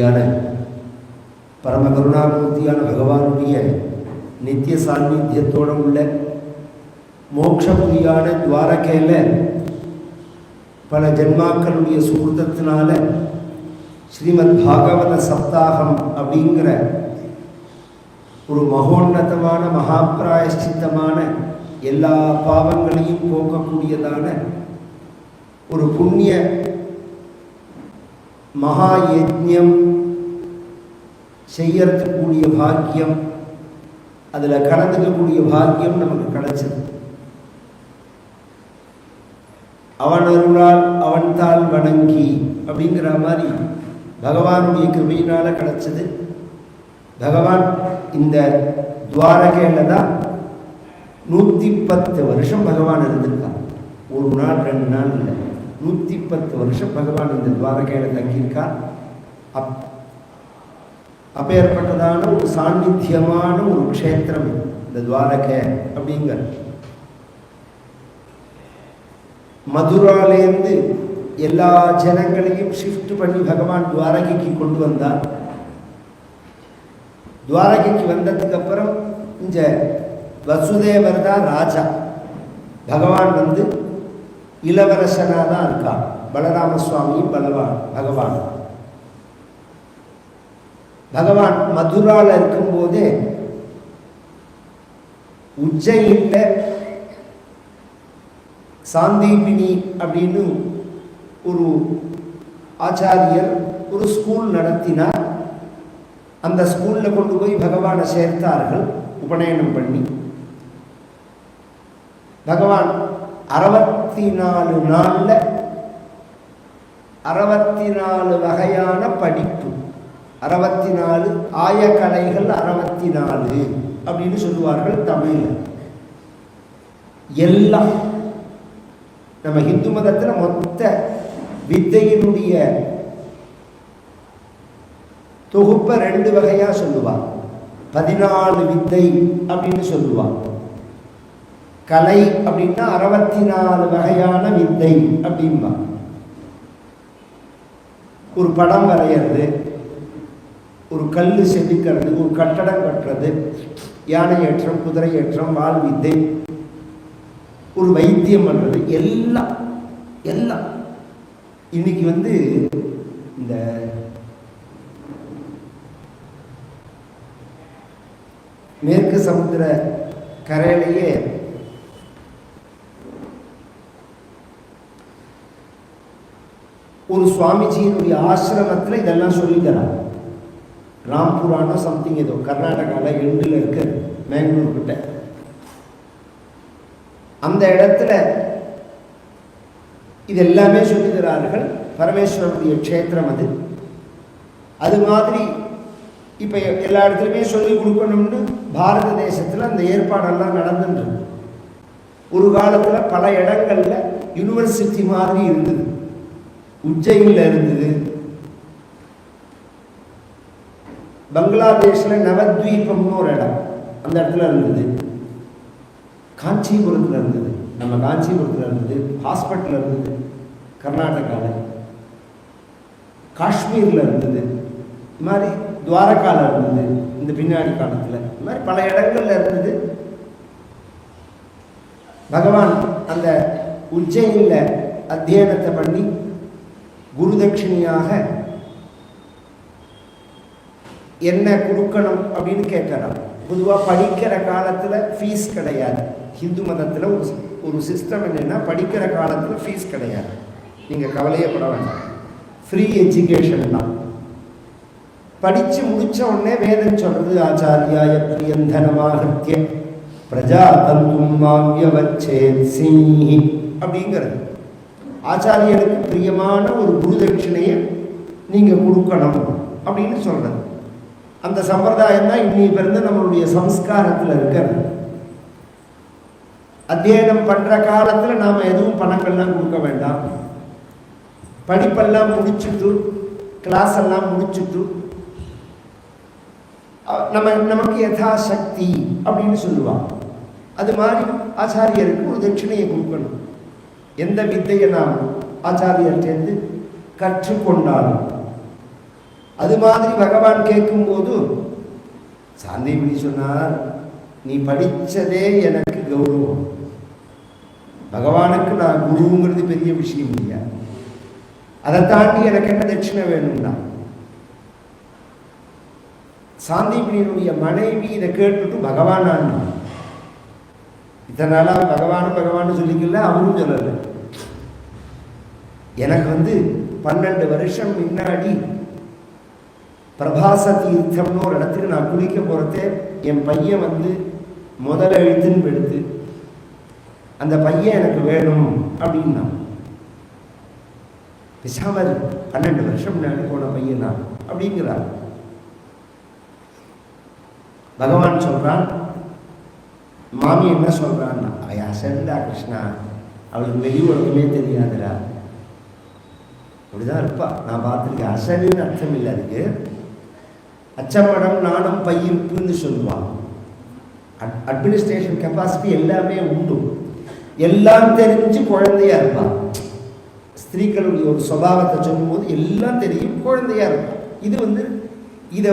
மூர்த்தியான பரம கருணாமூர்த்தியான பகவானுடைய நித்திய சாநித்தியத்தோடு உள்ள மோட்சபுரியான துவாரகையில் பல ஜென்மாக்களுடைய சுகிருதத்தினால ஸ்ரீமத் பாகவத சப்தாகம் அப்படிங்கிற ஒரு மகோன்னதமான மகாபிராயஷ்சித்தமான எல்லா பாவங்களையும் போக்கக்கூடியதான ஒரு புண்ணிய மகா யஜ்ஞம் செய்யறதுக்கூடிய பாக்கியம், அதில் கலந்துக்கக்கூடிய பாக்கியம் நமக்கு கிடைச்சது. அவன் அருளால் அவன் தாள் வணங்கி அப்படிங்கிற மாதிரி பகவானுடைய கிருபையினால கிடைச்சது. பகவான் இந்த துவாரகையில் தான் 110 வருஷம் பகவான் இருந்திருக்கார். ஒரு நாள் 2 நாள் இல்லை, 110 வருஷம் பகவான் இந்த துவாரகையில் தங்கியிருக்கார். அப்பேற்பட்டதான ஒரு சாநித்தியமான ஒரு க்ஷேத்திரம் இந்த துவாரகை அப்படிங்கிற. மதுராலேருந்து எல்லா ஜனங்களையும் ஷிஃப்ட் பண்ணி பகவான் துவாரகைக்கு கொண்டு வந்தார். துவாரகைக்கு வந்ததுக்கு அப்புறம் இந்த வசுதேவர் தான் ராஜா. பகவான் வந்து இளவரசனாக தான் இருக்கான். பலராமசுவாமியும் பகவான் மதுராவில் இருக்கும்போதே உஜ்ஜயினில் சாந்தீபினி அப்படின்னு ஒரு ஆச்சாரியர் ஒரு ஸ்கூல் நடத்தினார். அந்த ஸ்கூலில் கொண்டு போய் பகவானை சேர்த்தார்கள் உபநயனம் பண்ணி. பகவான் 64 நாளில் 64 வகையான படிப்பு, 64 ஆயக்கலைகள் 64 அப்படின்னு சொல்லுவார்கள் தமிழில். எல்லாம் நம்ம இந்து மதத்தில் மொத்த வித்தையினுடைய தொகுப்பை 2 வகையாக சொல்லுவார். 14 வித்தை அப்படின்னு சொல்லுவார். கலை அப்படின்னா 64 வகையான வித்தை அப்படின்பா. ஒரு படம் வரைகிறது, ஒரு கல் செதுக்கிறது, ஒரு கட்டடம் கட்டுறது, யானை ஏற்றம், குதிரை ஏற்றம், வால் வித்தை, ஒரு வைத்தியம் பண்ணுறது, எல்லாம் எல்லாம். இன்னைக்கு வந்து இந்த மேற்கு சமுத்திர கரையிலேயே ஒரு சுவாமிஜியினுடைய ஆசிரமத்தில் இதெல்லாம் சொல்லித்தரான். ராம்புராணம் சம்திங் ஏதோ கர்நாடகாவில் எண்டில் இருக்கு, மேங்களூர் கிட்ட. அந்த இடத்துல இது எல்லாமே சொல்லித்தரார்கள். பரமேஸ்வரனுடைய க்ஷேத்திரம் அது. அது மாதிரி இப்போ எல்லா இடத்துலையுமே சொல்லிக் கொடுக்கணும்னு பாரத தேசத்தில் அந்த ஏற்பாடெல்லாம் நடந்துட்டு. ஒரு காலத்தில் பல இடங்களில் யூனிவர்சிட்டி மாதிரி இருந்தது. உஜ்ஜயினில் இருந்தது, பங்களாதேஷில் நவத்வீபம்னு ஒரு இடம், அந்த இடத்துல இருந்தது, காஞ்சிபுரத்தில் இருந்தது, நம்ம காஞ்சிபுரத்தில் இருந்தது, ஹாஸ்பிட்டலில் இருந்தது, கர்நாடகாவில், காஷ்மீரில் இருந்தது, இது மாதிரி துவாரகாவில் இருந்தது இந்த பின்னாடி காலத்தில், இது மாதிரி பல இடங்கள்ல இருந்தது. பகவான் அந்த உஜ்ஜயினில் அத்தியனத்தை பண்ணி குருதட்சிணியாக என்ன கொடுக்கணும் அப்படின்னு கேட்கறான். பொதுவாக படிக்கிற காலத்தில் ஃபீஸ் கிடையாது. ஹிந்து மதத்தில் ஒரு சிஸ்டம் என்னென்னா, படிக்கிற காலத்தில் ஃபீஸ் கிடையாது. நீங்கள் கவலையப்பட வேண்டாம், ஃப்ரீ எஜுகேஷன் தான். படித்து முடித்த உடனே வேதம் சொல்கிறது, ஆச்சாரியாய பிரியந்தனமாகித்ய பிரஜா தந்தும் மாவியவச்சேத்ஸி அப்படிங்கிறது. ஆச்சாரியனுக்கு பிரியமான ஒரு குருதட்சிணையை நீங்கள் கொடுக்கணும் அப்படின்னு சொல்கிறது. அந்த சம்பிரதாயம் தான் இன்னைக்கு பிறந்த நம்மளுடைய சம்ஸ்காரத்தில் இருக்கிறது. அத்தியனம் பண்ணுற காலத்தில் நாம் எதுவும் பணங்கள்லாம் கொடுக்க வேண்டாம். படிப்பெல்லாம் முடிச்சுட்டு, கிளாஸ் எல்லாம் முடிச்சுட்டு, நமக்கு யதாசக்தி அப்படின்னு சொல்லுவாங்க. அது மாதிரி ஆச்சாரியருக்கு ஒரு தட்சிணையை கொடுக்கணும். எந்த வித்தையை நாம் ஆச்சாரியர்கிட்டேருந்து கற்றுக்கொண்டாலும் அது மாதிரி பகவான் கேட்கும்போது சாந்தீபதி சொன்னார், நீ படித்ததே எனக்கு கௌரவம். பகவானுக்கு நான் குருங்கிறது பெரிய விஷயம் இல்லையா? அதை தாண்டி எனக்கு என்ன தட்சிணை வேணும்னா, சாந்தீபனியினுடைய மனைவி இதை கேட்டுட்டு பகவானான் இத்தனை நாளாக பகவான் சொல்லிக்கல, அவரும் சொல்லலை. எனக்கு 12 வருஷம் முன்னாடி பிரபாச தீர்த்தம்னு ஒரு இடத்துக்கு நான் குளிக்க போகிறதே என் பையன் முதல்ல எழுத்துன்னு எடுத்து அந்த பையன் எனக்கு வேணும் அப்படின்னா, பிசாமல் 12 வருஷம் முன்னாடி போன பையன் தான் அப்படிங்கிறார். பகவான் சொல்றான், மாமி என்ன சொல்றான்னா, அவ அசண்டா கிருஷ்ணா, அவளுக்கு வெளி உலகமே தெரியாதுடா, அப்படிதான் இருப்பா, நான் பார்த்துருக்கேன். அசடுன்னு அர்த்தம் இல்லை அதுக்கு, அச்சம்படம் நாணம் பையிருப்புன்னு சொல்லுவான். அட்மினிஸ்ட்ரேஷன் கெப்பாசிட்டி எல்லாமே உண்டு, எல்லாம் தெரிஞ்சு குழந்தையா இருப்பான். ஸ்திரீகளுடைய ஒரு சுபாவத்தை சொல்லும்போது எல்லாம் தெரியும், குழந்தையா இருப்பான். இதை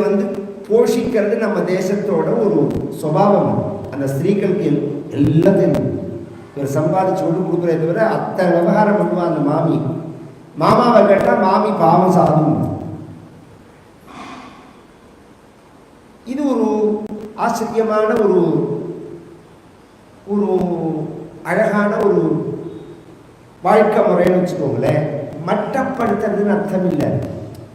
போஷிக்கிறது நம்ம தேசத்தோட ஒரு சுபாவம். அந்த ஸ்திரீகளுக்கு எல்லாம் தெரியும். இவர் சம்பாதிச்சு கொண்டு கொடுக்குறத தவிர அத்தனை விவகாரம் பண்ணுவான் அந்த மாமி. மாமாவை கேட்டால் மாமி பாவம் சாதும். இது ஒரு ஆச்சரியமான ஒரு அழகான ஒரு வாழ்க்கை முறைன்னு வச்சுக்கோங்களேன். மட்டப்படுத்துறதுன்னு அர்த்தம் இல்லை.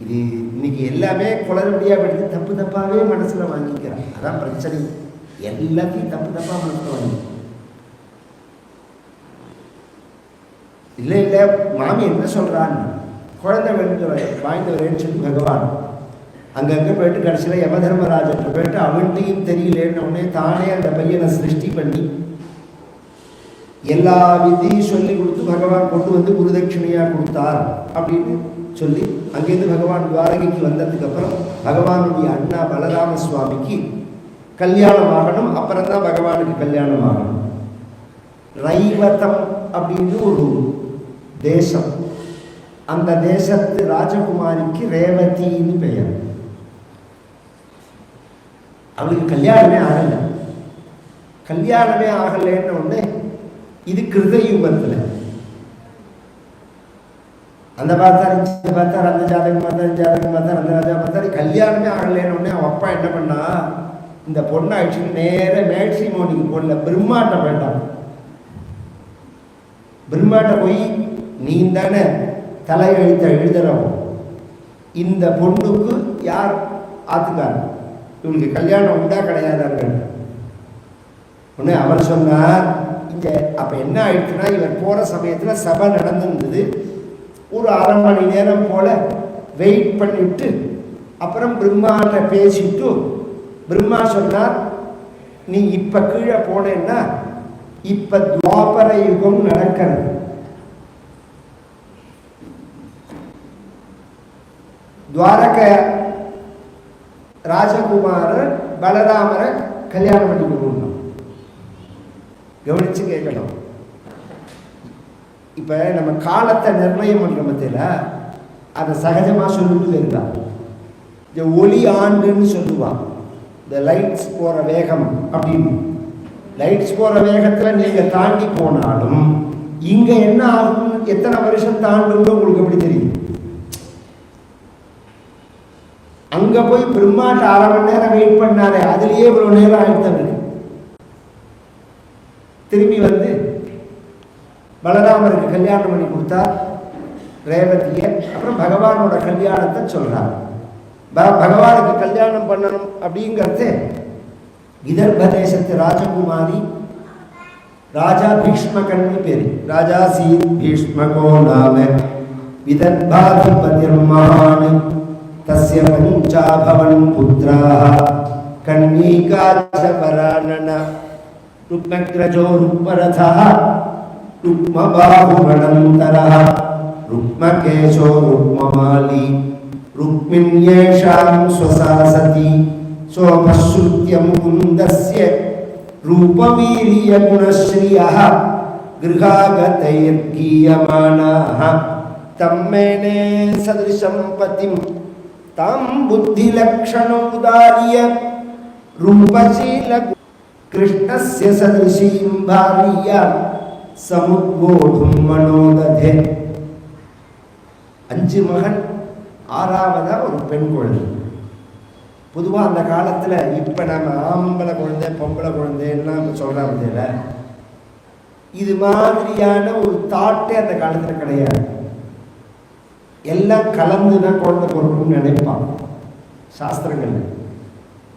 இது இன்னைக்கு எல்லாமே குளறுபடியாக எடுத்து தப்பு தப்பாகவே மனசில் வாங்கிக்கிறான். அதான் பிரச்சனை. எல்லாத்தையும் தப்பு தப்பாக மனசில் வாங்கி இல்லை மாமி என்ன சொல்கிறான்னு, குழந்தை வாங்கிட்டு வரேன்னு சொல்லி பகவான் அங்கங்கே போயிட்டு கடைசியில் யமதர்மராஜன் போயிட்டு அவன்கிட்டையும் தெரியலேன்னு உடனே தானே அந்த பையனை சிருஷ்டி பண்ணி எல்லா விதியும் சொல்லி கொடுத்து பகவான் கொண்டு குருதட்சிணையாக கொடுத்தார் அப்படின்னு சொல்லி அங்கேருந்து பகவான் துவாரகைக்கு வந்ததுக்கப்புறம் பகவானுடைய அண்ணா பலராம சுவாமிக்கு கல்யாணம் ஆகணும். அப்புறம்தான் பகவானுக்கு கல்யாணம் ஆகணும். ரைவதம் அப்படின்னு ஒரு தேசம், அந்த தேசத்து ராஜகுமாரிக்கு ரேவதின்னு பெயர். அவளுக்கு கல்யாணமே ஆகலைன்னு ஒன்று. இது கிருதயுகத்தில் அந்த பார்த்தார், இந்த பார்த்தார், அந்த ஜாதகம் பார்த்தார், அந்த ராஜா பார்த்தார், கல்யாணமே ஆகலைன்னு ஒன்று. அவன் அப்பா என்ன பண்ணா, இந்த பொண்ணை ஆயிடுச்சுன்னு நேர மேட்ரிமோனிக்கு போடல, பிரம்மாட்ட வேண்டாம். பிரம்மாட்ட போய் நீ தானே தலையெழுத்த எழுதுறோம், இந்த பொண்ணுக்கு யார் ஆத்துக்கார், இவங்களுக்கு கல்யாணம் உண்டா கிடையாதார்கள் ஒன்று. அவர் சொன்னார், இங்கே அப்போ என்ன ஆயிடுச்சுன்னா, இவர் போகிற சமயத்தில் சபை நடந்துருந்தது. ஒரு அரை மணி நேரம் போல் வெயிட் பண்ணிவிட்டு அப்புறம் பிரம்மாட்ட பேசிட்டு பிரம்மா சொன்னார், நீ இப்போ கீழே போனேன்னா இப்போ துவாபர யுகம் நடக்கிறது. துவாரக ராஜகுமாரர் பலராமரை கல்யாணம் பண்ணிக்கணும். கவனிச்சு கேட்கணும். இப்போ நம்ம காலத்தை நிர்ணயம் பண்ணுற மத்தியில் அதை சகஜமாக சொல்லிட்டு இருந்தான். இந்த ஒளி ஆண்டுன்னு சொல்லுவான், இந்த லைட்ஸ் போகிற வேகம் அப்படின்னு. லைட்ஸ் போகிற வேகத்தில் நீங்கள் தாண்டி போனாலும் இங்கே என்ன ஆகும், எத்தனை வருஷம் தாண்டுன்னு உங்களுக்கு எப்படி தெரியும்? அங்கே போய் பிரம்மாட்ட அரை மணி நேரம் வெயிட் பண்ணாரே, அதுலேயே இவ்வளோ நேரம் ஆயிடுத்தவருக்கு. திரும்பி பலராமருக்கு கல்யாணம் பண்ணி கொடுத்தா ரேவதியை. அப்புறம் பகவானோட கல்யாணத்தை சொல்றார். பகவானுக்கு கல்யாணம் பண்ணணும் அப்படிங்கிறது விதர்ப தேசத்து ராஜகுமாரி ராஜா பீஷ்மகன்னு பேரு. ராஜா சீ பீஷ்மகோ நாம விதர்பாதிபதிர்மான் தஸ்ய பஞ்சாபவன் புத்ராः கன்னிகாச்ச வரானன ருக்மக்ரஜோ ருக்மரதः ருக்மபாஹுமனந்தரः ருக்மகேசோ ருக்மமாலி ருக்மிண்யேஷாம் ஸ்வசாசதி சோபஸ்ருத்ய முகுந்தஸ்ய ரூபவீரிய குணஸ்ரீயः கிருஹாகதைர்கீயமானாः தம்மேனே சதிருஷம் பதிம் தம் புத்தி லக்ஷணோதாரிய ரூபசீல கிருஷ்ணஸ்ய சதிருஷீம் பாரியா சமுத்வோடும் மனோததே. 5 மகன், 6வதா ஒரு பெண் குழந்தை. பொதுவாக அந்த காலத்தில் இப்போ நம்ம ஆம்பளை குழந்தை பொம்பளை குழந்தைலாம் சொல்கிறாங்க, இது மாதிரியான ஒரு தாட்டே அந்த காலத்தில் கிடையாது. எல்லாம் கலந்து தான் குழந்தை பிறக்கணும்னு நினைப்பாங்க சாஸ்திரங்கள்.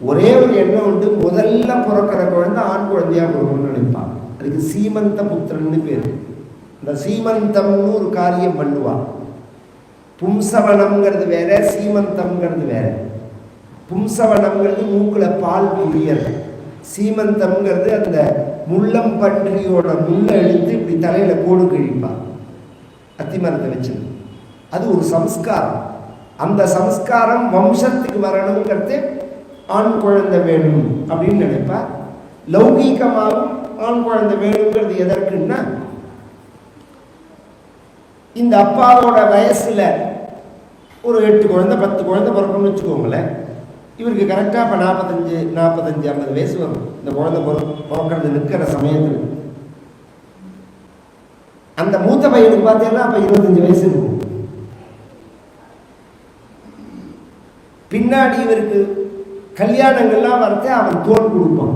ஒரே ஒரு எண்ணம் உண்டு, முதல்ல பிறக்கிற குழந்தை ஆண் குழந்தையாக பிறக்கணும்னு நினைப்பாங்க. அதுக்கு சீமந்த புத்திரன்னு பேர். இந்த சீமந்தம்னு ஒரு காரியம் பண்ணுவான். பும்சவனம்ங்கிறது வேற, சீமந்தம்ங்கிறது வேற. பும்சவனம்ங்கிறது மூக்கில் பால் புரியறது. சீமந்தம்ங்கிறது அந்த முள்ளம் பன்றியோட முள்ளை எடுத்து இப்படி தலையில் கோடு கிழிப்பான் அத்திமரத்தை வச்சு. அது ஒரு சம்ஸ்காரம். அந்த சம்ஸ்காரம் வம்சத்துக்கு வரணுங்கிறது ஆண் குழந்தை வேணும் அப்படின்னு நினைப்பா. லௌகீகமாகவும் ஆண் குழந்தை வேணுங்கிறது எதற்குன்னா, இந்த அப்பாவோட வயசுல ஒரு 8 குழந்தை 10 குழந்தை பிறக்கணும்னு வச்சுக்கோங்களேன். இவருக்கு கரெக்டாக இப்போ 45 50 வயசு வரும். இந்த குழந்தை பிறக்கிறது நிற்கிற சமயத்தில் அந்த மூத்த பையனுக்கு பார்த்தீங்கன்னா அப்போ 25 வயசு இருக்கும். பின்னாடி இவருக்கு கல்யாணங்கள்லாம் வரத்தே அவன் தோல் கொடுப்பான்.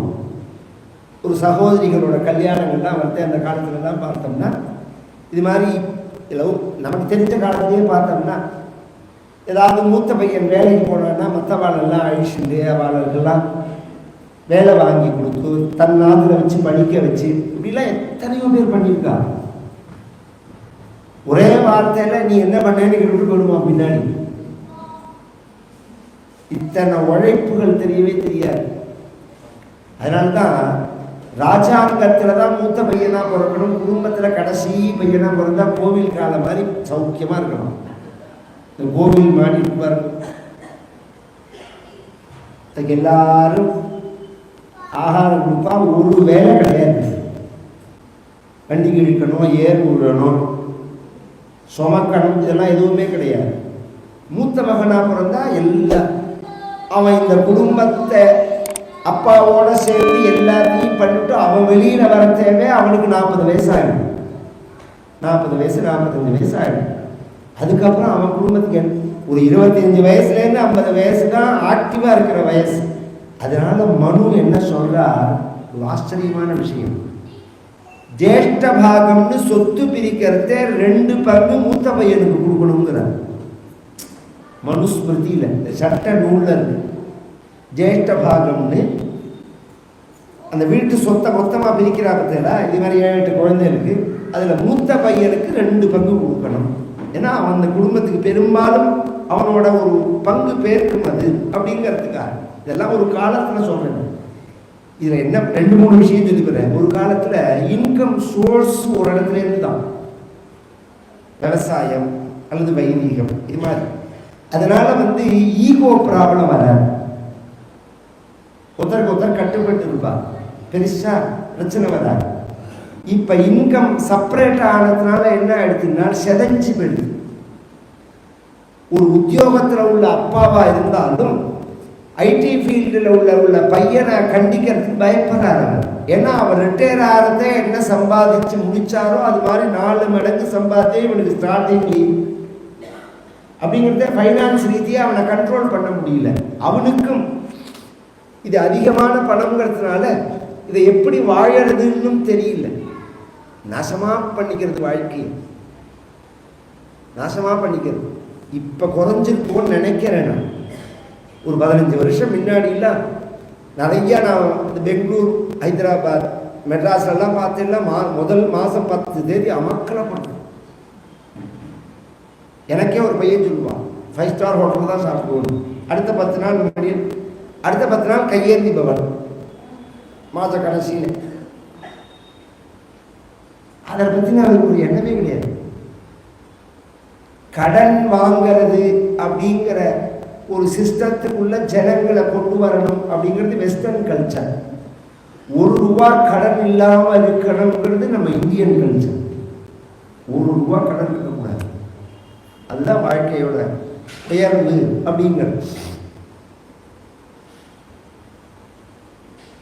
ஒரு சகோதரிகளோட கல்யாணங்கள்லாம் வரத்தே அந்த காலத்துலலாம் பார்த்தோம்னா, இது மாதிரி நமக்கு தெரிஞ்ச காலத்திலேயே பார்த்தோம்னா, ஏதாவது மூத்த பையன் வேலைக்கு போனான்னா மற்றவாளெல்லாம் அழிச்சுட்டு அவளுக்கெல்லாம் வேலை வாங்கி கொடுத்து தன் நாட்டில் வச்சு படிக்க வச்சு இப்படிலாம் எத்தனையோ பேர் பண்ணியிருக்கா. ஒரே வார்த்தையில் நீ என்ன பண்ணேன்னு கேட்டு போடுவான் பின்னாடி. இத்தனை உழைப்புகள் தெரியவே தெரியாது. அதனால்தான் ராஜாங்கத்தில் தான் மூத்த பையனா பிறக்கணும், குடும்பத்தில் கடைசி பையனா பிறந்தா கோவில் காலம் மாதிரி சௌக்கியமாக இருக்கணும். இந்த கோவில் மாடி இருப்பார், எல்லாரும் ஆகாரம் கொடுப்பா, ஒரு வேலை கிடையாது. வண்டி இழுக்கணும், ஏர் விடணும், சுமக்கணும், இதெல்லாம் எதுவுமே கிடையாது. மூத்த மகனா பிறந்தா எல்லாம் அவன் இந்த குடும்பத்தை அப்பாவோட சேர்ந்து எல்லாத்தையும் பண்ணிட்டு அவன் வெளியில வர தேவை. அவனுக்கு 40 வயசு ஆகிடும், 40 வயசு 45 வயசு ஆகிடும். அதுக்கப்புறம் அவன் குடும்பத்துக்கு ஒரு 25 வயசுலேருந்து 50 வயசு தான் ஆக்டிவா இருக்கிற வயசு. அதனால மனு என்ன சொல்றார், ஒரு ஆச்சரியமான விஷயம். ஜேஷ்ட பாகம்னு சொத்து பிரிக்கிறதே 2 பங்கு மூத்த பையனுக்கு கொடுக்கணுங்கிறார். மனுஸ்மிருதியில சட்ட நூல்ல இருக்கு. ஜேஷ்ட பாகம்னு அந்த வீட்டு சொத்தை மொத்தமா பிரிக்கிறா பத்தியா. இது மாதிரி 7-8 குழந்தை இருக்கு, அதுல மூத்த பையனுக்கு 2 பங்கு கொடுக்கணும். ஏன்னா அவன் அந்த குடும்பத்துக்கு பெரும்பாலும் அவனோட ஒரு பங்கு பேருக்கும் அது அப்படிங்கிறதுக்காக. இதெல்லாம் ஒரு காலத்துல சொல்றேன். இதுல என்ன 2-3 விஷயம் சொல்லிக்கிறேன். ஒரு காலத்துல இன்கம் சோர்ஸ் ஒரு இடத்துல இருந்து தான், விவசாயம் அல்லது வைதீகம் இது மாதிரி. அதனால ஈகோ ப்ராப்ளம் வராது. ஒருத்தருக்கு ஒருத்தர் கட்டுப்பட்டு இருப்பா, பெருசா பிரச்சனை வராது. இப்ப இன்கம் செப்பரேட் ஆனதுனால என்ன ஆயிடுச்சுன்னா செதஞ்சு போயிடுது. ஒரு உத்தியோகத்துல உள்ள அப்பாவா இருந்தாலும் ஐடி ஃபீல்டில் உள்ள பையனை கண்டிக்கிறதுக்கு பயப்படுறாரு. ஏன்னா அவர் ரிட்டையர் ஆகிறதே என்ன சம்பாதிச்சு முடிச்சாரோ அது மாதிரி 4 மடங்கு சம்பாதித்தே இவனுக்கு ஸ்டார்டிங் லீவ் அப்படிங்கிறத ஃபைனான்ஸ் ரீதியாக அவனை கண்ட்ரோல் பண்ண முடியல. அவனுக்கும் இது அதிகமான பணம்ங்கிறதுனால இதை எப்படி வாழறதுன்னு தெரியல. நாசமா பண்ணிக்கிறது, வாழ்க்கையை நாசமா பண்ணிக்கிறது. இப்ப குறைஞ்சிருக்கோன்னு நினைக்கிறேன். நான் ஒரு 15 வருஷம் முன்னாடிலாம் நிறைய நான் இந்த பெங்களூர், ஹைதராபாத், மெட்ராஸ்லாம் பார்த்தேன்னா முதல் மாதம் 10 தேதி அமக்கலை பண்ணேன். எனக்கே ஒரு பையன் சொல்லுவான், 5 ஸ்டார் ஹோட்டல் தான் சாப்பிடுவோம். அடுத்த 10 நாள் முன்னாடி, அடுத்த 10 நாள் கையேந்தி பவன் மாத கடைசியில். அதை பற்றி நான் ஒரு எண்ணமே கிடையாது. கடன் வாங்கிறது அப்படிங்கிற ஒரு சிஸ்டத்துக்குள்ள ஜனங்களை கொண்டு வரணும் அப்படிங்கிறது வெஸ்டர்ன் கல்ச்சர். ₹1 கடன் இல்லாமல் இருக்கணுங்கிறது நம்ம இந்தியன் கல்ச்சர். ₹1 கடன் இருக்கக்கூடாது. அதுதான் வாழ்க்கையோட உயர்வு அப்படிங்கிறது.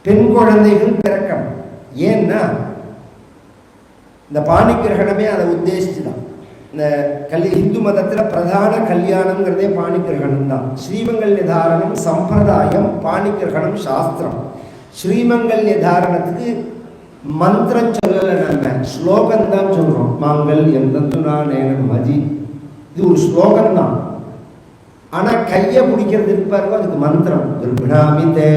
பெண் குழந்தைகள் பிறக்கணும். ஏன்னா இந்த பாணி கிரகணமே அதை உத்தேசிச்சுதான். இந்த இந்து மதத்தில் பிரதான கல்யாணம்ங்கிறதே பாணி கிரகணம் தான். ஸ்ரீமங்கல்ய தாரணம் சம்பிரதாயம், பாணி கிரகணம் சாஸ்திரம். ஸ்ரீமங்கல்ய தாரணத்துக்கு மந்திரம் சொல்லலை, நம்ம ஸ்லோகம் தான் சொல்றோம். மாங்கல்யம் தந்துனா நேனம் மஜி, இது ஒரு ஸ்லோகம் தான். ஆனா கையை பிடிக்கிறது இருப்பாருக்கோ அதுக்கு மந்திரம். துர்பிணாமிதே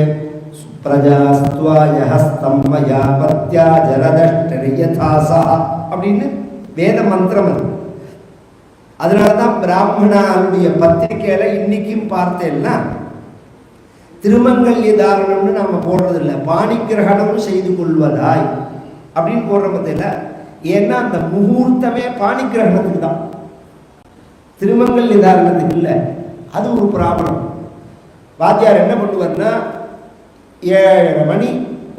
சுப்ரஜாஸ்துவாயஹஸ்தம்மயா பத்யா ஜரதஷ்டரியதாசா அப்படின்னு வேத மந்திரம் அது. அதனாலதான் பிராமணனுடைய பத்திரிகையில இன்னைக்கும் பார்த்தேன்னா திருமங்கல்ய தாரணம்னு நாம போடுறதில்லை, பாணி கிரகணம் செய்து கொள்வதாய் அப்படின்னு போடுற பத்தியில. ஏன்னா அந்த முகூர்த்தமே பாணி கிரகணத்துக்கு தான், திருமங்கல்ய தாரணத்துக்கு இல்லை. அது ஒரு பிராமணம். வாத்தியார் என்ன பண்ணுவார்னா 7:30 மணி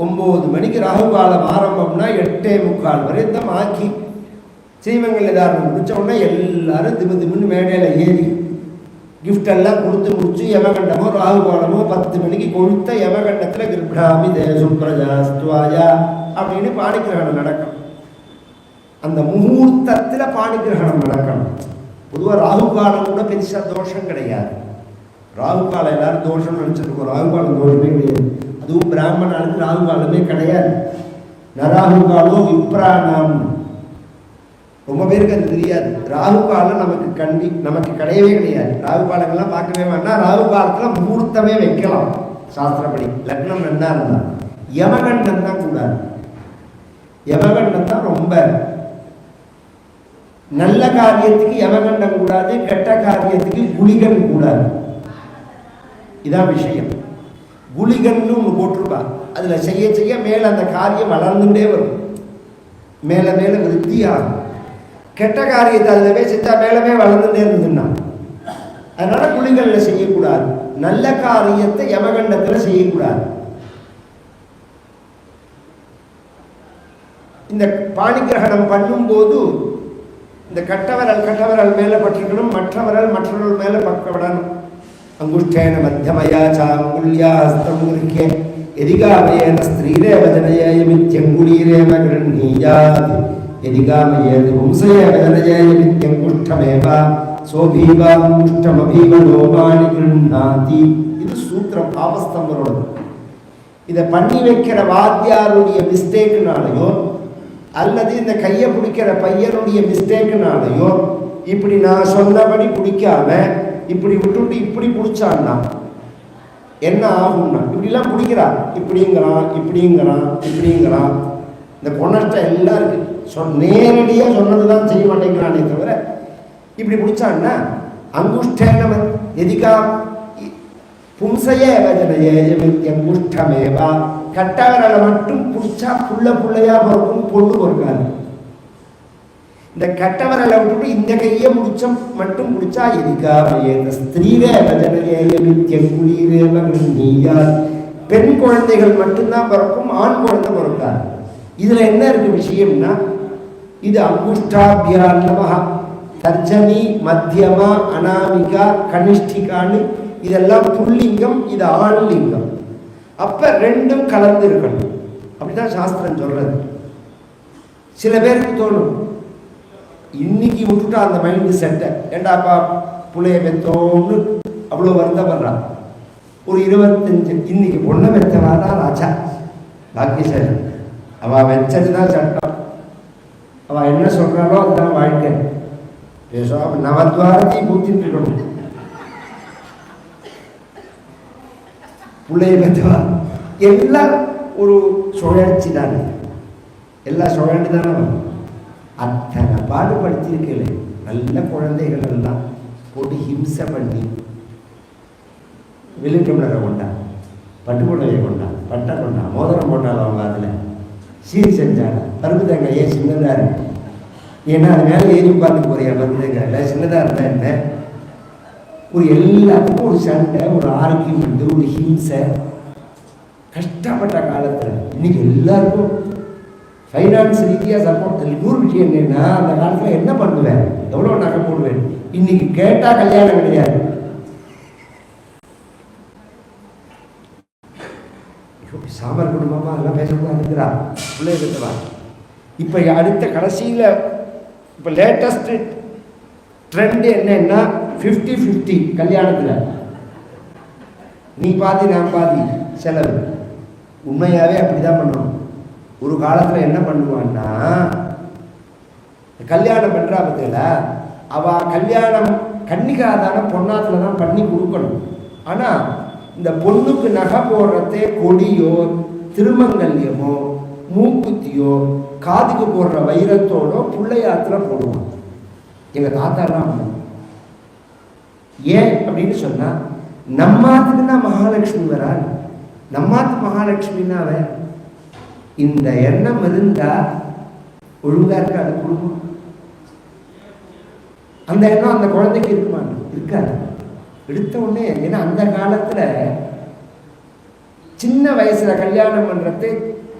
9 மணிக்கு ராகு காலம் ஆரம்பம்னா 8:45 வரை தான் ஆக்கி ஸ்ரீமங்கல்ய தாரணம் முடிச்ச உடனே எல்லாரும் திமுன்னு மேடையில் ஏறி கிஃப்ட் எல்லாம் கொடுத்து முடிச்சு யமகண்டமோ ராகு காலமோ 10 மணிக்கு கொழுத்த யமகண்டத்தில் கிருப்டாமி தேசுப்ரஜாஸ்துவாயா அப்படின்னு பாணிகிரகணம் நடக்கும். அந்த முகூர்த்தத்தில் பாணிகிரகணம் நடக்கணும். பொதுவாக ராகு காலம் கூட பெருசாக தோஷம் கிடையாது. ராகு காலம் எல்லாரும் தோஷம் நினச்சிருக்கோம், ராகு காலம் தோஷமே கிடையாது. அதுவும் பிராமணனுக்கு ராகு காலமே கிடையாது. நராகு காலம் விப்ராணம், ரொம்ப பேருக்கு அது தெரியாது. ராகு காலம் நமக்கு கிடையவே கிடையாது. ராகு காலங்கள்லாம் பார்க்கவே வேண்டாம். ராகு காலத்தில் முகூர்த்தமே வைக்கலாம் சாஸ்திரப்படி, லக்னம் நன்னா இருந்தா. யமகண்டம் தான் கூடாது. யமகண்டம் தான் ரொம்ப நல்ல காரியத்துக்கு யமகண்டம் கூடாது, கெட்ட காரியத்துக்கு குளிகன் கூடாது. இதான் விஷயம். குளிகன்னு ஒன்று போட்டிருப்பா, அதுல செய்ய செய்ய மேல அந்த காரியம் வளர்ந்துட்டே வரும், மேல மேல விருத்தியாகும். கெட்ட காரியத்தை அதில் போய் செஞ்சா மேலமே வளர்ந்துட்டே இருந்ததுன்னா அதனால குளிகள்ல செய்யக்கூடாது. நல்ல காரியத்தை யமகண்டத்தில் செய்யக்கூடாது. இந்த பாணிகிரகணம் பண்ணும்போது இந்த கட்டவரல் மேல பற்றிக்கணும், மற்றவரல் மேல பக்கப்படணும். அங்குஷ்டேன மத்தியமயா சாங்குல்யா ஹஸ்தம் கிருஹ்யே எதிகாமயேன ஸ்திரீரேவ ஜனயேயமித்யங்குலீரேவ கிருஹ்ணீயாத் எதிகாமயேது பும்சயேவ ஜனயேயமித்யங்குஷ்டமேவ சோபீவாங்குஷ்டமபீவனோ பாணி கிருஹ்ணாதி. இது சூத்திரம் ஆபஸ்தம்பரோடது. இதை பண்ணி வைக்கிற வாத்தியாருடைய மிஸ்டேக்குனாலையோ அல்லது இந்த கையை பிடிக்கிற பையனுடைய மிஸ்டேக்குனாலையோ இப்படி நான் சொன்னபடி பிடிக்காம இப்படி விட்டுட்டு இப்படி பிடிச்சான்னா என்ன ஆகும்னா, இப்படிலாம் பிடிக்கிறான், இப்படிங்கிறான். இந்த கொணர்ட்ட எல்லாம் இருக்கு. நேரடியாக சொன்னதுதான் செய்ய மாட்டேங்கிறானே தவிர இப்படி பிடிச்சான்னா அங்குஷ்டேன எதிகா பும்சையே அங்குஷ்டமேவா, கட்டவரலை மட்டும் பிடிச்சா புள்ளையா பிறக்கும், பொண்ணு பொறுக்காது. இந்த கட்டவரலை விட்டுட்டு இந்த கையை முடிச்ச மட்டும் பிடிச்சா பெண் குழந்தைகள் மட்டும்தான் பிறக்கும், ஆண் குழந்தை பிறக்காது. இதுல என்ன இருக்கு விஷயம்னா, இது அங்குஷ்டாபியா நமஹ, தர்ஜனி, மத்தியமா, அனாமிகா, கனிஷ்டிகான்னு இதெல்லாம் புல்லிங்கம், இது ஆண்லிங்கம். அப்ப ரெண்டும் கலந்து இருக்கணும். அப்படிதான் சாஸ்திரம் சொல்றது. சில பேருக்கு தோணும் இன்னைக்கு விட்டுட்டா அந்த மைண்டு செட்டை, ஏண்டாப்பா புள்ளைய பெத்தோம்னு அவ்வளோ வருத்தப்படுறான். ஒரு 25 இன்னைக்கு பொண்ணை பெற்றவாதான் ராஜா, பாக்கியசாலி. அவள் வச்சதுதான் சட்டம், அவள் என்ன சொல்றாளோ அதுதான் வாழ்க்கை. பேசுவா நவத்வாரத்தையும் பூத்திட்டு இருக்கணும். பிள்ளைய பெற்றவா எல்லாம் ஒரு சுழற்சி தானே, எல்லாம் சுழண்டு தானே வரும். அத்தனை பாடுபடுத்தியிருக்கல நல்ல குழந்தைகள் எல்லாம் போட்டு ஹிம்சை பண்ணி விழுக்கம்னரை கொண்டா, பட்டுப்புடவையை கொண்டா, பட்டை கொண்டா, மோதிரம் போட்டாலும் அவங்க அதில் சீர் செஞ்சாங்க. பருப்பு தேங்காய் ஏன் சின்னதாக இருக்கு, ஏன்னா அது மேலே ஏறி உட்காந்து போறியா பருப்பு தேங்காயில், சின்னதாக இருந்தா என்ன. ஒரு எல்லாத்துக்கும் ஒரு சண்டை, ஒரு ஆர்கியூமெண்ட், ஒரு ஹிம்சை. கஷ்டப்பட்ட காலத்தில் இன்னைக்கு எல்லாருக்கும் ஃபைனான்ஸ் ரீதியாக சப்போர்ட். இன்னொரு விஷயம் என்னன்னா, அந்த காலத்தில் என்ன பண்ணுவேன், எவ்வளோ நகை போடுவேன். இன்னைக்கு கேட்டால் கல்யாணம் கிடையாது, சாமர் குடும்பமாக அதெல்லாம் பேசக்கூடாது இருக்கிறா பிள்ளை இருக்கிறவா. இப்போ அடுத்த கடைசியில் இப்போ லேட்டஸ்ட் ட்ரெண்டு என்னன்னா 50-50 கல்யாணத்தில். நீ பாதி நான் பாதி செலவு. உண்மையாகவே அப்படி தான் பண்ணணும். ஒரு காலத்தில் என்ன பண்ணுவான்னா, கல்யாணம் பண்ணுறா பார்த்தீங்களா, அவள் கல்யாணம் கன்னிகாதான பொண்ணாத்தில் தான் பண்ணி கொடுக்கணும். ஆனால் இந்த பொண்ணுக்கு நகை போடுறதே கொடியோ திருமங்கல்யமோ மூக்குத்தியோ காதுக்கு போடுற வைரத்தோடோ பிள்ளையாத்துல போடுவோம். எங்கள் தாத்தாலாம் ஏன் அப்படின்னு சொன்னால், நம்மாத்துக்கு தான் மகாலட்சுமி வரான். நம்மாத்து மகாலட்சுமின்னா அவன் இந்த எண்ணம் இருந்தால் ஒழுங்காக இருக்க அது குடும்பம். அந்த எண்ணம் அந்த குழந்தைக்கு இருக்குமா? இருக்காது. எடுத்த உடனே, ஏன்னா அந்த காலத்தில் சின்ன வயசில் கல்யாணம் பண்ணுறது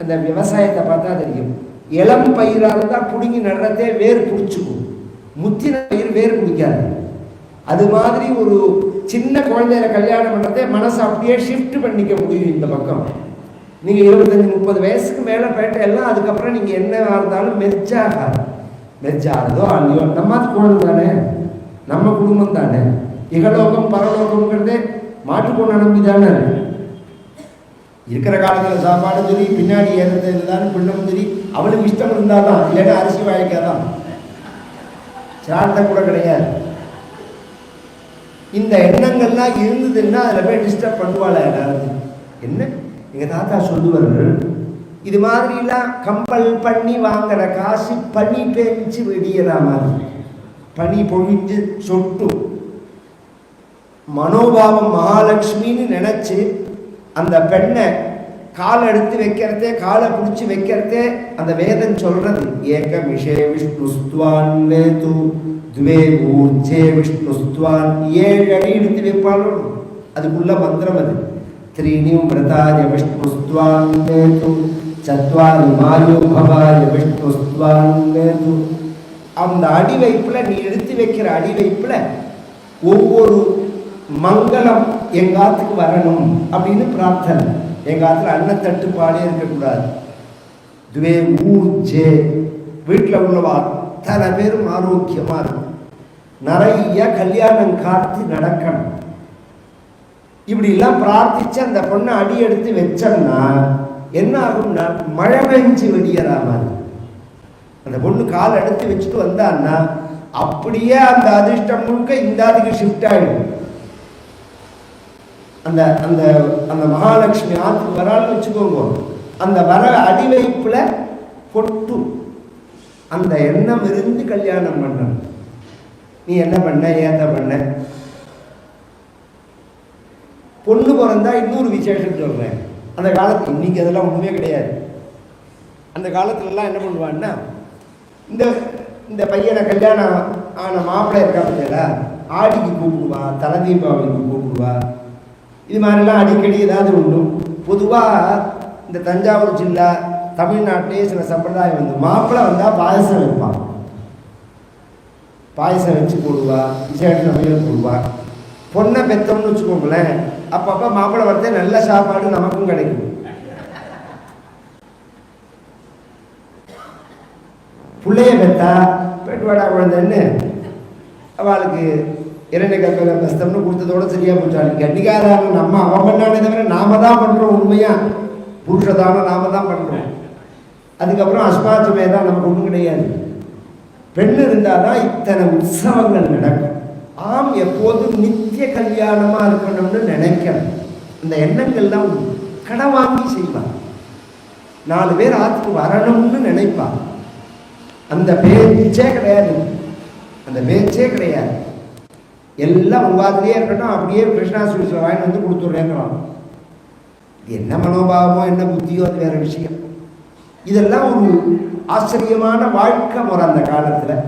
அந்த விவசாயத்தை பார்த்தா தெரியும். இளம் பயிராக இருந்தால் பிடுங்கி நடுறதே வேர் பிடிச்சிக்கும், முத்தின பயிர் வேர் பிடிக்காது. அது மாதிரி ஒரு சின்ன குழந்தையில கல்யாணம் பண்ணுறதே மனசை அப்படியே ஷிஃப்ட் பண்ணிக்க முடியும் இந்த பக்கம். நீங்கள் 25-30 வயசுக்கு மேலே போயிட்ட எல்லாம் அதுக்கப்புறம் நீங்கள் என்ன இருந்தாலும் மெர்ஜாகிறதோ அல்லையோ நம்ம குழந்தை தானே, நம்ம குடும்பம் தானே. இகலோகம் பரலோகம்ங்கிறதே மாட்டுக்கொண்ட நம்பி தானே. இருக்கிற காலத்தில் சாப்பாடு சரி, பின்னாடி ஏறதுதான் பிள்ளைம் சரி, அவளுக்கு இஷ்டம் இருந்தால் தான், இல்லைன்னா அரிசி வாய்க்காதான், சார்ந்த கூட கிடையாது. இந்த எண்ணங்கள்லாம் இருந்ததுன்னா அதில் போய் டிஸ்டர்ப் பண்ணுவாள் எல்லாரும். என்ன எங்கள் தாத்தா சொல்லுவார்கள், இது மாதிரிலாம் கம்பல் பண்ணி வாங்குற காசு பனி பேஞ்சு வெடியற மாதிரி, பனி பொழிஞ்சு சொட்டும். மனோபாவம் மகாலட்சுமின்னு நினச்சி அந்த பெண்ணை காலை எடுத்து வைக்கிறதே, காலை பிடிச்சி வைக்கிறதே அந்த வேதம் சொல்றது. ஏகமிஷே விஷ்ணுஸ்துவான் வேது துவே ஊர்ஜே விஷ்ணுஸ்துவான். 7 அடி எடுத்து வைப்பாலும் அதுக்குள்ள மந்திரம் அது. த்ரீணிம் விரதாய விஷ்ணுஸ்துவான் வேது சத்வாரி மாயோ பவாய விஷ்ணுஸ்துவான் வேது. அந்த அடி வைப்பில், நீ எடுத்து வைக்கிற அடி வைப்பில் ஒவ்வொரு மங்களம் எங்காத்துக்கு வரணும் அப்படின்னு பிரார்த்தனை. எங்காத்துல அன்னத்தட்டுப்பாடே இருக்கக்கூடாது. துவே ஊர்ஜே, வீட்டில் உள்ளவா அத்தனை பேரும் ஆரோக்கியமா இருக்கும். நிறைய கல்யாணம் காத்து நடக்கணும். இப்படிலாம் பிரார்த்திச்சு அந்த பொண்ணை அடி எடுத்து வச்சோம்னா என்ன ஆகும்னா, மழை பெஞ்சு வெடியறா மாதிரி. அந்த பொண்ணு கால் எடுத்து வச்சுட்டு வந்தான்னா அப்படியே அந்த அதிர்ஷ்டம் முழுக்க இந்த அதுக்கு ஷிஃப்ட் ஆகிடும். அந்த அந்த அந்த மகாலட்சுமி ஆற்றுக்கு வரான்னு வச்சுக்கோங்க, அந்த வர அடி வைப்புல பொட்டு அந்த எண்ணம் இருந்து கல்யாணம் பண்ண. நீ என்ன பண்ண, ஏத்த பண்ண. பொண்ணு பிறந்தா இன்னொரு விசேஷம் சொல்றேன். அந்த காலத்துல, இன்னைக்கு அதெல்லாம் ஒண்ணுமே கிடையாது. அந்த காலத்துலலாம் என்ன பண்ணுவான்னா, இந்த இந்த பையனை கல்யாணம் ஆன மாப்பிள்ளை இருக்கா பார்த்தீங்களா, ஆடிக்கு கூப்பிடுவா, தலை தீபாவளிக்கு கூப்பிடுவா. இது மாதிரிலாம் அடிக்கடி ஏதாவது உண்டு. பொதுவாக இந்த தஞ்சாவூர் ஜில்லா தமிழ்நாட்டிலே சில சம்பிரதாயம் வந்து, மாப்பிள்ளை வந்தால் பாயசம் வைப்பான். பாயசம் வச்சு போடுவா, விசேஷ சமையல் போடுவா. பொண்ணை பெற்றோம்னு வச்சுக்கோங்களேன், அப்பப்போ மாப்பிள்ளை வரதே நல்ல சாப்பாடு நமக்கும் கிடைக்கும். பிள்ளைய பெற்றா பெட்டுவாடா குழந்தைன்னு அவளுக்கு 2 கற்களை கஷ்டம்னு கொடுத்ததோட சரியா போச்சாள். கண்டிக்காதான நம்ம அவன் பண்ணானே தவிர நாம தான் பண்றோம். உண்மையா புருஷதானம் நாம தான் பண்றோம். அதுக்கப்புறம் அஸ்மாச்சமே தான் நமக்கு ஒன்றும் கிடையாது. பெண் இருந்தாதான் இத்தனை உற்சவங்கள் நடக்கும். ஆம், எப்போதும் நித்திய கல்யாணமா இருக்கணும்னு நினைக்கணும். இந்த எண்ணங்கள்லாம் கடன் வாங்கி செய்வான். 4 பேர் ஆத்துக்கு வரணும்னு நினைப்பான். அந்த பேச்சே கிடையாது, அந்த பேச்சே கிடையாது. எல்லாம் உங்காதிலேயே இருக்கட்டும், அப்படியே கிருஷ்ணா ஸ்வீட்ஸில் வாங்கி வந்து கொடுத்துட்றேங்கிறான். என்ன மனோபாவமோ என்ன புத்தியோ அது வேற விஷயம். இதெல்லாம் ஒரு ஆச்சரியமான வாழ்க்கை முறை அந்த காலத்தில்.